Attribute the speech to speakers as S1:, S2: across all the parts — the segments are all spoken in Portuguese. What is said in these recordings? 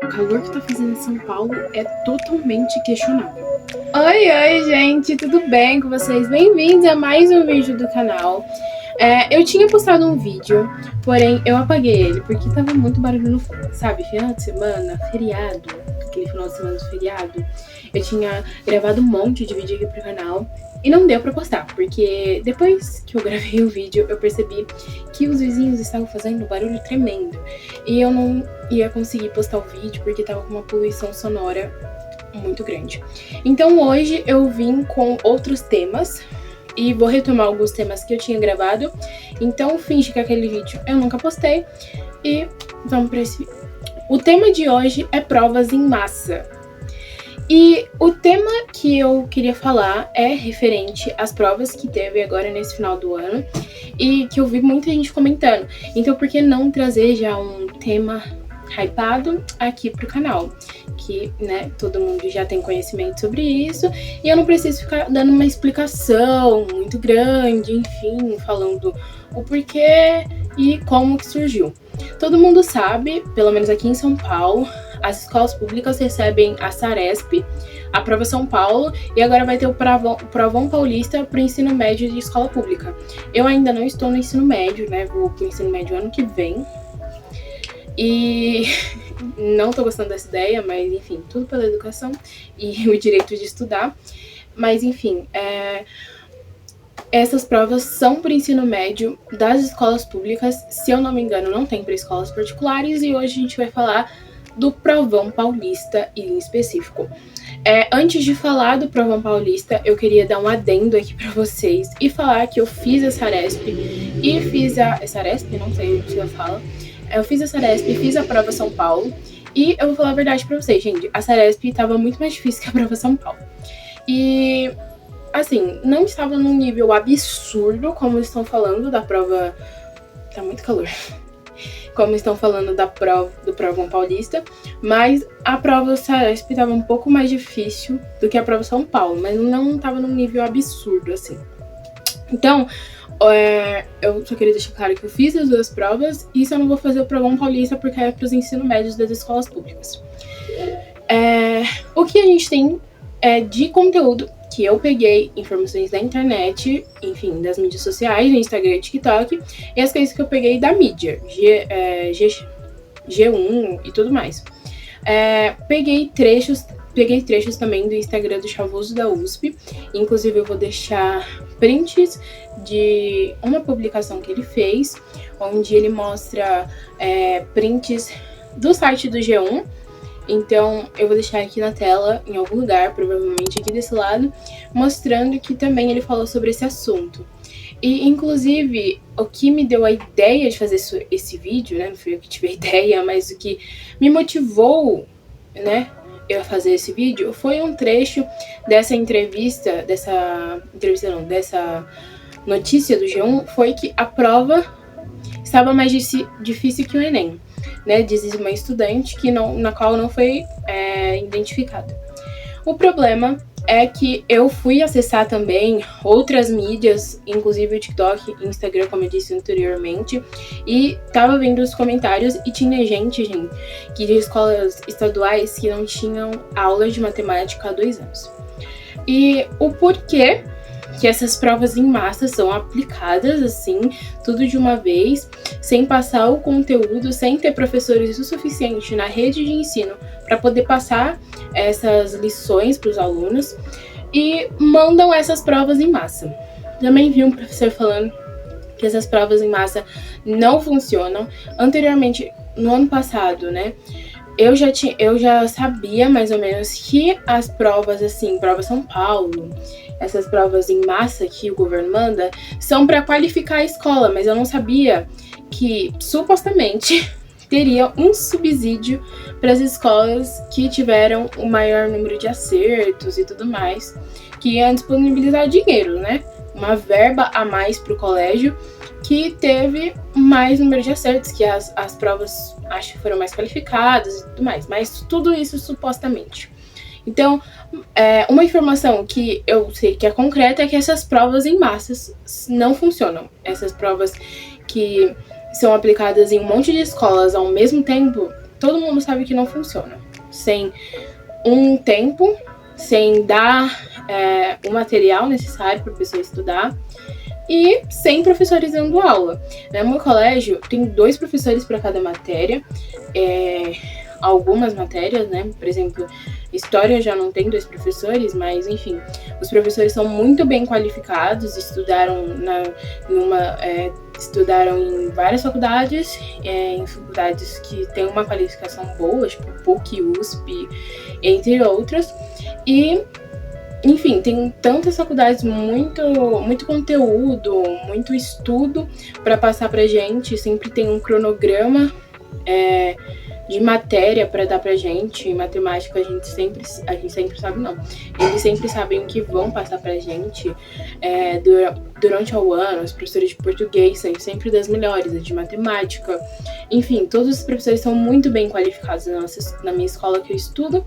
S1: O calor que tá fazendo em São Paulo é totalmente questionável.
S2: Oi, gente, tudo bem com vocês? Bem-vindos a mais um vídeo do canal. Eu tinha postado um vídeo, porém eu apaguei ele porque tava muito barulho no fundo, sabe? Final de semana, feriado, aquele final de semana do feriado. Eu tinha gravado um monte de vídeo aqui pro canal e não deu pra postar, porque depois que eu gravei o vídeo eu percebi que os vizinhos estavam fazendo um barulho tremendo e eu não ia conseguir postar o vídeo porque tava com uma poluição sonora muito grande. Então hoje eu vim com outros temas e vou retomar alguns temas que eu tinha gravado. Então finge que aquele vídeo eu nunca postei e vamos para esse vídeo. O tema de hoje é provas em massa. E o tema que eu queria falar é referente às provas que teve agora nesse final do ano e que eu vi muita gente comentando. Então por que não trazer já um tema hypado aqui pro canal, que, né, todo mundo já tem conhecimento sobre isso, e eu não preciso ficar dando uma explicação muito grande, enfim, falando o porquê e como que surgiu. Todo mundo sabe, pelo menos aqui em São Paulo, as escolas públicas recebem a Saresp, a Prova São Paulo, e agora vai ter o Provão Paulista para o ensino médio de escola pública. Eu ainda não estou no ensino médio, né, vou pro ensino médio ano que vem, e não tô gostando dessa ideia, mas enfim, tudo pela educação e o direito de estudar. Mas enfim, essas provas são para o ensino médio das escolas públicas. Se eu não me engano, não tem para escolas particulares. E hoje a gente vai falar do Provão Paulista em específico. Antes de falar do Provão Paulista, eu queria dar um adendo aqui para vocês e falar que eu fiz a Saresp e fiz a Saresp, não sei o que ela fala. Eu fiz a Saresp, fiz a Prova São Paulo e eu vou falar a verdade pra vocês, gente. A Saresp tava muito mais difícil que a Prova São Paulo. E, assim, não estava num nível absurdo, como estão falando da prova... Tá muito calor. Como estão falando da prova do Provão Paulista, mas a prova Saresp estava um pouco mais difícil do que a Prova São Paulo, mas não estava num nível absurdo, assim. Então, eu só queria deixar claro que eu fiz as duas provas e só não vou fazer o Provão Paulista porque é para os ensino médios das escolas públicas. O que a gente tem de conteúdo que eu peguei, informações da internet, enfim, das mídias sociais, do Instagram e TikTok, e as coisas que eu peguei da mídia, G1 e tudo mais. Peguei trechos também do Instagram do Chavoso da USP. Inclusive eu vou deixar prints de uma publicação que ele fez, onde ele mostra prints do site do G1. Então eu vou deixar aqui na tela, em algum lugar, provavelmente aqui desse lado, mostrando que também ele falou sobre esse assunto. E, inclusive, o que me deu a ideia de fazer esse vídeo, né, não fui eu que tive a ideia, mas o que me motivou, né, eu fazer esse vídeo, foi um trecho dessa notícia do G1, foi que a prova estava mais difícil que o Enem, né, diz uma estudante na qual não foi identificada. O problema é que eu fui acessar também outras mídias, inclusive o TikTok e Instagram, como eu disse anteriormente, e tava vendo os comentários e tinha gente que de escolas estaduais que não tinham aulas de matemática há 2 anos. E o porquê que essas provas em massa são aplicadas assim, tudo de uma vez, sem passar o conteúdo, sem ter professores o suficiente na rede de ensino para poder passar essas lições para os alunos, e mandam essas provas em massa. Também vi um professor falando que essas provas em massa não funcionam. Anteriormente, no ano passado, né, eu já sabia mais ou menos que as provas, assim, Prova São Paulo, essas provas em massa que o governo manda, são para qualificar a escola, mas eu não sabia que, supostamente, teria um subsídio para as escolas que tiveram o maior número de acertos e tudo mais, que iam disponibilizar dinheiro, né? Uma verba a mais para o colégio que teve mais número de acertos, que as provas acho que foram mais qualificadas e tudo mais, mas tudo isso supostamente. Então, uma informação que eu sei que é concreta é que essas provas em massas não funcionam. Essas provas que são aplicadas em um monte de escolas ao mesmo tempo, todo mundo sabe que não funciona. Sem um tempo, sem dar o material necessário para a pessoa estudar e sem professores dando aula. No meu colégio tem 2 professores para cada matéria, algumas matérias, né? Por exemplo, história já não tem 2 professores, mas enfim, os professores são muito bem qualificados, estudaram em várias faculdades, em faculdades que têm uma qualificação boa, tipo PUC, USP, entre outras, e enfim, tem tantas faculdades, muito conteúdo, muito estudo para passar pra gente, sempre tem um cronograma de matéria para dar pra gente. Em matemática a gente sempre sabe, não. Eles sempre sabem o que vão passar pra gente durante o ano. Os professores de português são sempre das melhores, de matemática. Enfim, todos os professores são muito bem qualificados na minha escola que eu estudo.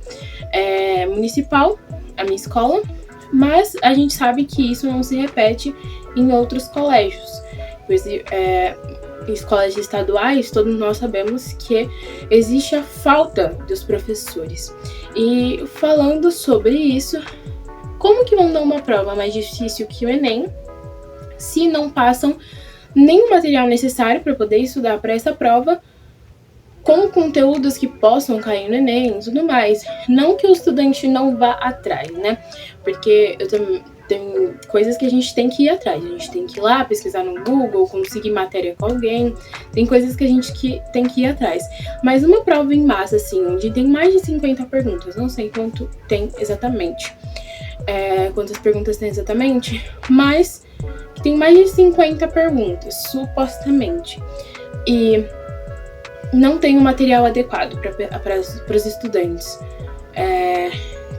S2: Municipal, a minha escola. Mas a gente sabe que isso não se repete em outros colégios. Em escolas estaduais, todos nós sabemos que existe a falta dos professores. E falando sobre isso, como que vão dar uma prova mais difícil que o Enem se não passam nem o material necessário para poder estudar para essa prova, com conteúdos que possam cair no Enem e tudo mais? Não que o estudante não vá atrás, né? Porque tem coisas que a gente tem que ir atrás. A gente tem que ir lá, pesquisar no Google, conseguir matéria com alguém. Tem coisas que a gente tem que ir atrás. Mas uma prova em massa, assim, onde tem mais de 50 perguntas, não sei quanto tem exatamente, quantas perguntas tem exatamente, mas que tem mais de 50 perguntas, supostamente. E não tem um material adequado para os estudantes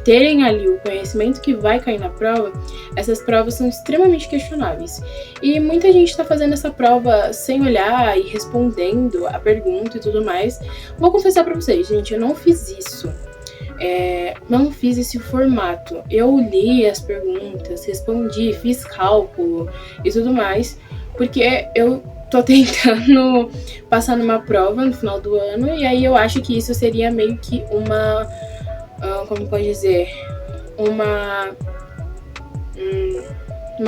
S2: terem ali o conhecimento que vai cair na prova. Essas provas são extremamente questionáveis. E muita gente está fazendo essa prova sem olhar e respondendo a pergunta e tudo mais. Vou confessar para vocês, gente, eu não fiz isso. Não fiz esse formato. Eu li as perguntas, respondi, fiz cálculo e tudo mais, porque eu tô tentando passar numa prova no final do ano, e aí eu acho que isso seria meio que como pode dizer, uma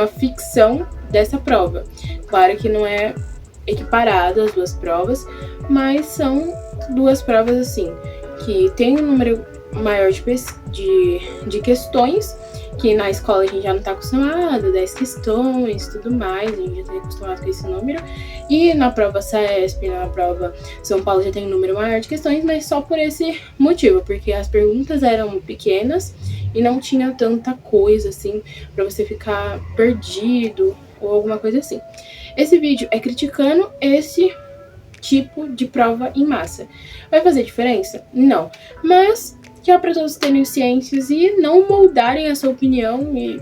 S2: ficção dessa prova. Claro que não é equiparado as 2 provas, mas são 2 provas assim, que tem um número maior de questões, que na escola a gente já não tá acostumado, 10 questões, tudo mais, a gente já tá acostumado com esse número. E na prova CESP, na prova São Paulo já tem um número maior de questões, mas só por esse motivo, porque as perguntas eram pequenas e não tinha tanta coisa assim pra você ficar perdido ou alguma coisa assim. Esse vídeo é criticando esse tipo de prova em massa. Vai fazer diferença? Não. Mas que é para todos terem ciências e não moldarem a sua opinião e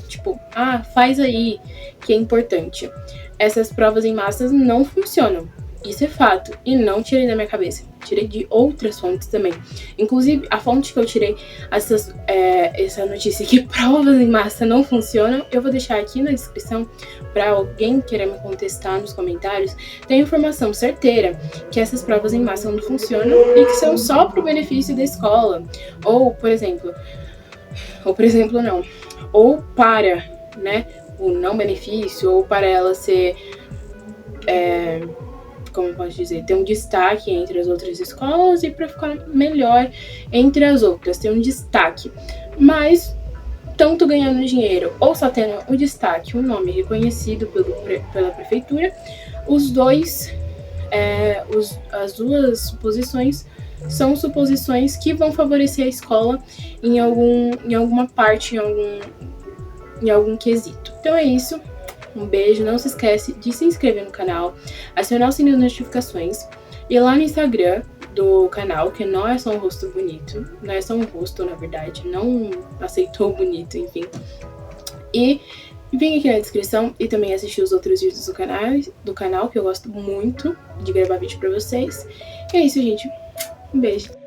S2: faz aí, que é importante. Essas provas em massas não funcionam. Isso é fato. E não tirei da minha cabeça. Tirei de outras fontes também. Inclusive, a fonte que eu tirei essa notícia que provas em massa não funcionam, eu vou deixar aqui na descrição para alguém querer me contestar nos comentários. Tem informação certeira que essas provas em massa não funcionam e que são só para o benefício da escola. Ou para, né, o não benefício, ou para ela ser... como eu posso dizer, ter um destaque entre as outras escolas e para ficar melhor entre as outras, ter um destaque. Mas, tanto ganhando dinheiro ou só tendo o destaque, um nome reconhecido pela prefeitura, as 2 suposições são suposições que vão favorecer a escola em alguma parte, em algum quesito. Então é isso. Um beijo, não se esquece de se inscrever no canal, acionar o sininho de notificações e lá no Instagram do canal, que não é só um rosto bonito, não é só um rosto, na verdade, não aceitou bonito, enfim. E vem aqui na descrição e também assistir os outros vídeos do canal, que eu gosto muito de gravar vídeo pra vocês. E é isso, gente. Um beijo.